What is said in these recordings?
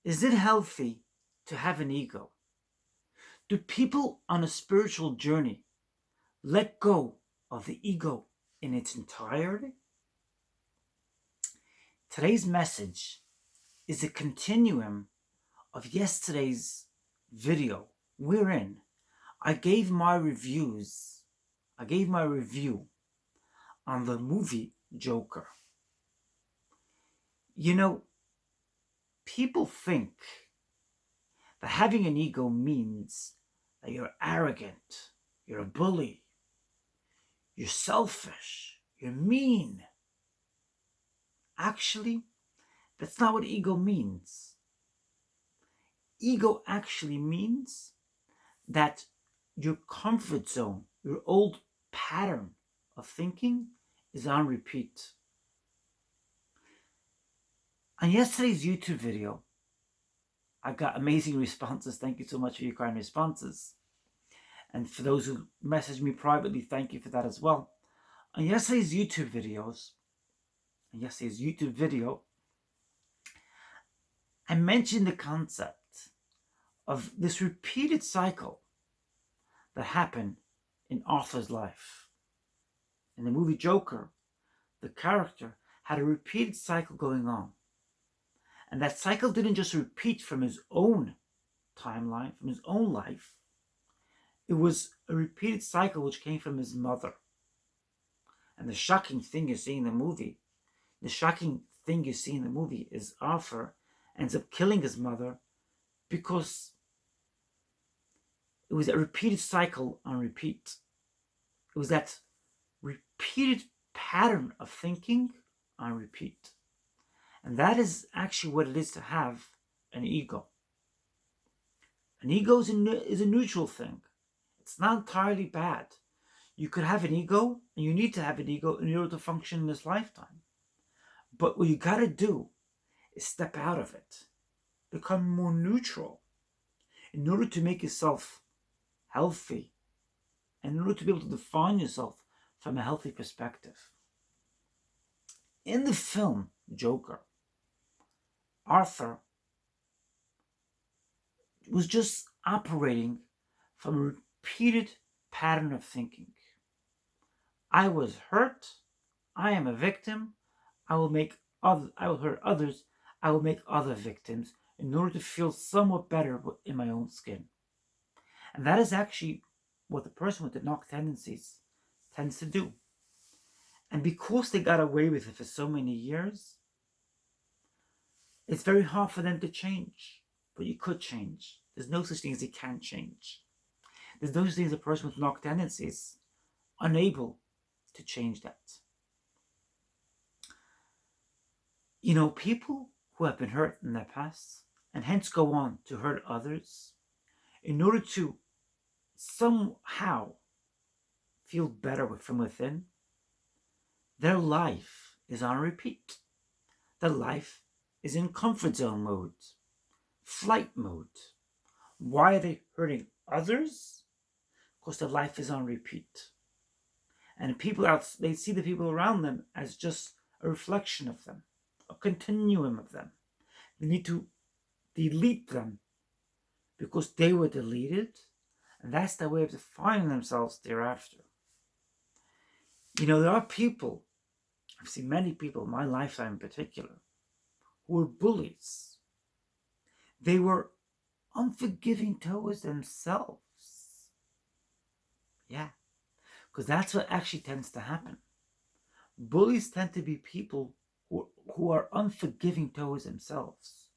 Is it healthy to have an ego? Do people on a spiritual journey let go of the ego in its entirety? Today's message is a continuum of yesterday's video, wherein I gave my reviews. I gave my review on the movie Joker. You know, people think that having an ego means that you're arrogant, you're a bully, you're selfish, you're mean. Actually, that's not what ego means. Ego actually means that your comfort zone, your old pattern of thinking is on repeat. On yesterday's YouTube video, I got amazing responses. Thank you so much for your kind responses. And for those who messaged me privately, thank you for that as well. On yesterday's YouTube video, I mentioned the concept of this repeated cycle that happened in Arthur's life. In the movie Joker, the character had a repeated cycle going on. And that cycle didn't just repeat from his own timeline, from his own life. It was a repeated cycle which came from his mother. And the shocking thing you see in the movie is Arthur ends up killing his mother because it was a repeated cycle on repeat. It was that repeated pattern of thinking on repeat. And that is actually what it is to have an ego. An ego is a neutral thing. It's not entirely bad. You could have an ego, and you need to have an ego in order to function in this lifetime. But what you got to do is step out of it. Become more neutral in order to make yourself healthy and in order to be able to define yourself from a healthy perspective. In the film Joker, Arthur was just operating from a repeated pattern of thinking. I was hurt. I am a victim. I will hurt others. I will make other victims in order to feel somewhat better in my own skin. And that is actually what the person with the knock tendencies tends to do. And because they got away with it for so many years, it's very hard for them to change. But you could change. There's no such thing as you can't change. There's no such thing as a person with knock tendencies unable to change that. You know, people who have been hurt in their past and hence go on to hurt others in order to somehow feel better from within, their life is on repeat. Their life is in comfort zone mode, flight mode. Why are they hurting others? Because their life is on repeat. And they see the people around them as just a reflection of them, a continuum of them. They need to delete them because they were deleted, and that's their way of defining themselves thereafter. You know, there are people, I've seen many people in my lifetime in particular, who were bullies. They were unforgiving towards themselves. Yeah, because that's what actually tends to happen. Bullies tend to be people who are unforgiving towards themselves.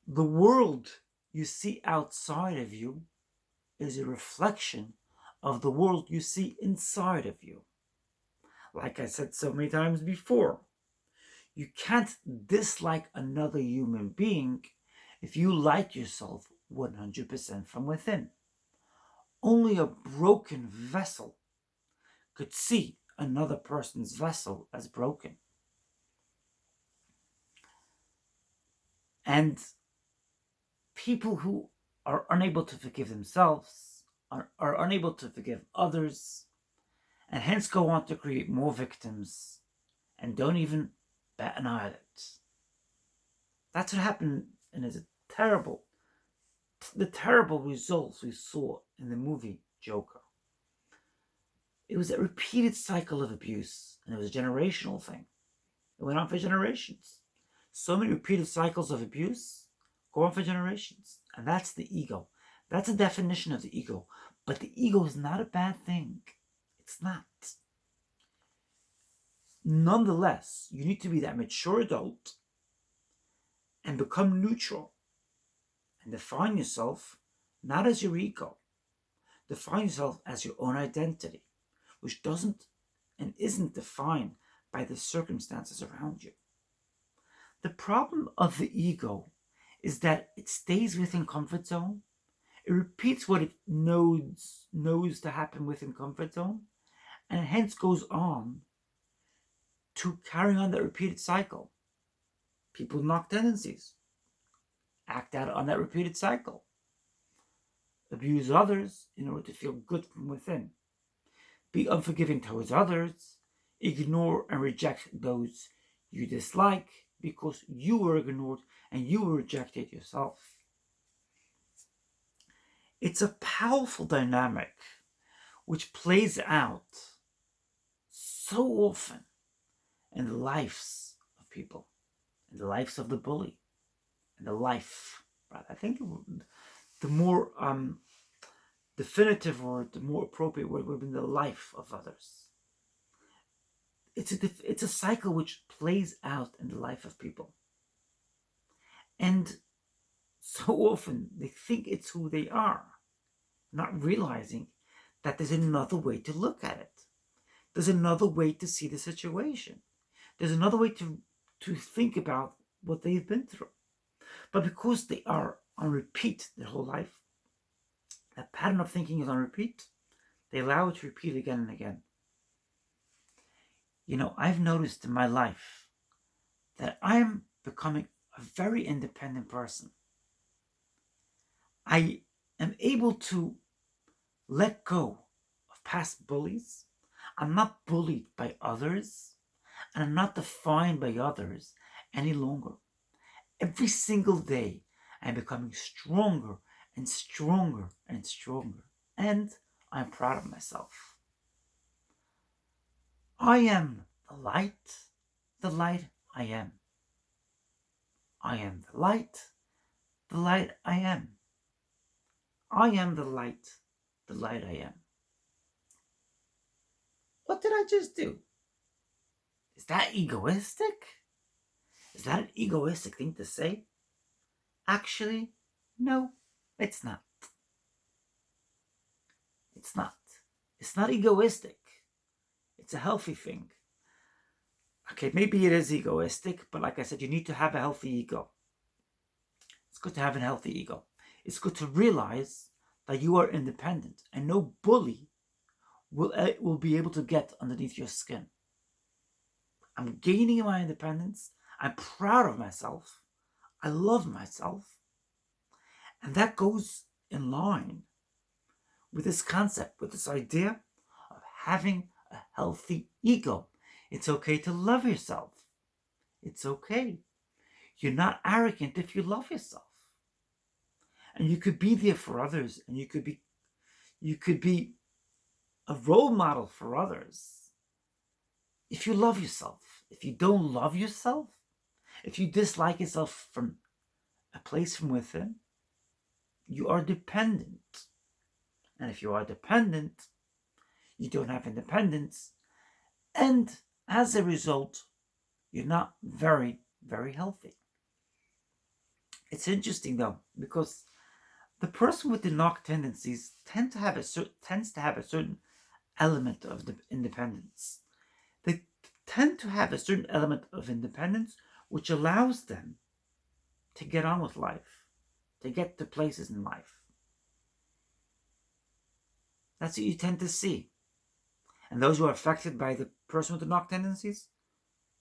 The world you see outside of you is a reflection of the world you see inside of you. Like I said so many times before, you can't dislike another human being if you like yourself 100% from within. Only a broken vessel could see another person's vessel as broken. And people who are unable to forgive themselves are unable to forgive others, and hence go on to create more victims and don't even bat an eyelid. That's what happened and is the terrible results we saw in the movie Joker. It was a repeated cycle of abuse, and it was a generational thing. It went on for generations. So many repeated cycles of abuse go on for generations. And that's the ego. That's a definition of the ego. But the ego is not a bad thing. It's not. Nonetheless, you need to be that mature adult and become neutral and define yourself not as your ego. Define yourself as your own identity, which doesn't and isn't defined by the circumstances around you. The problem of the ego is that it stays within comfort zone. It repeats what it knows to happen within comfort zone, and hence goes on to carrying on that repeated cycle. People with knock tendencies act out on that repeated cycle. Abuse others in order to feel good from within. Be unforgiving towards others. Ignore and reject those you dislike because you were ignored and you were rejected yourself. It's a powerful dynamic which plays out so often in the lives of people, in the lives of the bully, in the life. Right? I think the more definitive or the more appropriate word would be the life of others. It's a cycle which plays out in the life of people. And so often they think it's who they are, not realizing that there's another way to look at it. There's another way to see the situation. There's another way to think about what they've been through. But because they are on repeat their whole life, that pattern of thinking is on repeat, they allow it to repeat again and again. I've noticed in my life that I am becoming a very independent person. I am able to let go of past bullies. I'm not bullied by others, and I'm not defined by others any longer. Every single day, I'm becoming stronger and stronger and stronger, and I'm proud of myself. I am the light I am. I am the light I am. I am the light I am. What did I just do? Is that egoistic? Is that an egoistic thing to say? Actually, no, it's not. It's not. It's not egoistic. It's a healthy thing. Okay, maybe it is egoistic, but like I said, you need to have a healthy ego. It's good to have a healthy ego. It's good to realize that you are independent and no bully will be able to get underneath your skin. I'm gaining my independence. I'm proud of myself. I love myself. And that goes in line with this concept, with this idea of having a healthy ego. It's okay to love yourself. It's okay. You're not arrogant if you love yourself. And you could be there for others, and you could be a role model for others. If you love yourself, if you don't love yourself, if you dislike yourself from a place from within, you are dependent. And if you are dependent, you don't have independence. And as a result, you're not very, very healthy. It's interesting though, because the person with the knock tendencies tends to have a certain element of the independence. They tend to have a certain element of independence which allows them to get on with life, to get to places in life. That's what you tend to see. And those who are affected by the person with the knock tendencies,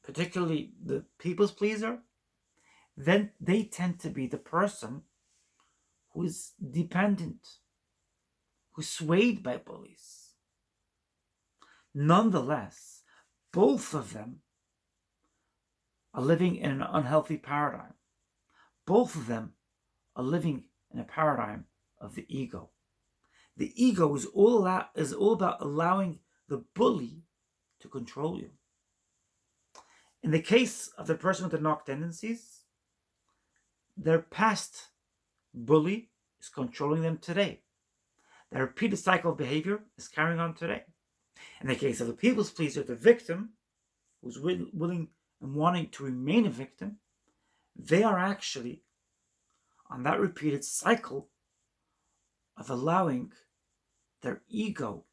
particularly the people's pleaser, then they tend to be the person who is dependent, who's swayed by bullies. Nonetheless, both of them are living in an unhealthy paradigm. Both of them are living in a paradigm of the ego. The ego is all about allowing the bully to control you. In the case of the person with the knock tendencies, their past bully is controlling them today. Their repeated cycle of behavior is carrying on today. In the case of the people's pleaser, the victim, who's willing and wanting to remain a victim, they are actually on that repeated cycle of allowing their ego,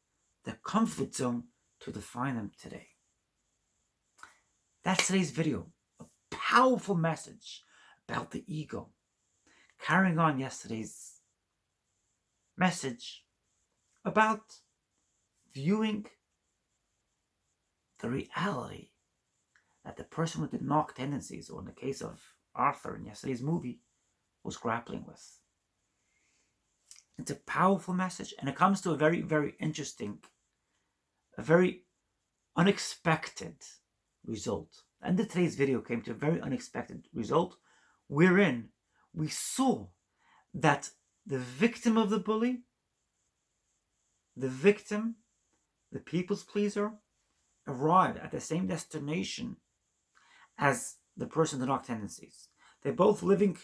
their comfort zone, to define them today. That's today's video. A powerful message about the ego. Carrying on yesterday's message about viewing the reality that the person with the knock tendencies, or in the case of Arthur in yesterday's movie, was grappling with. It's a powerful message, and it comes to a very, very interesting, a very unexpected result. And today's video came to a very unexpected result, wherein we saw that the victim of the bully, the victim, the people's pleaser, arrived at the same destination as the person with the knock tendencies. They're both living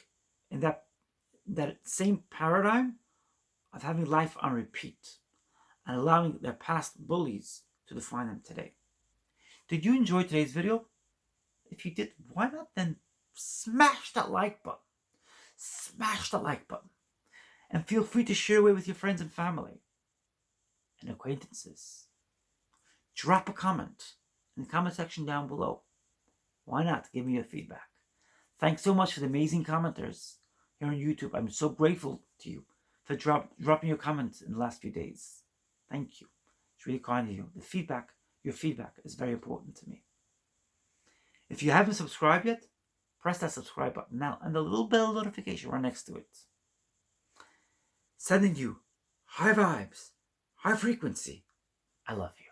in that same paradigm of having life on repeat and allowing their past bullies to define them today. Did you enjoy today's video? If you did, why not then smash that like button. Smash the like button. And feel free to share away with your friends and family and acquaintances. Drop a comment in the comment section down below. Why not? Give me your feedback. Thanks so much for the amazing commenters here on YouTube. I'm so grateful to you for dropping your comments in the last few days. Thank you. It's really kind of you. Your feedback is very important to me. If you haven't subscribed yet, press that subscribe button now and the little bell notification right next to it. Sending you high vibes, high frequency. I love you.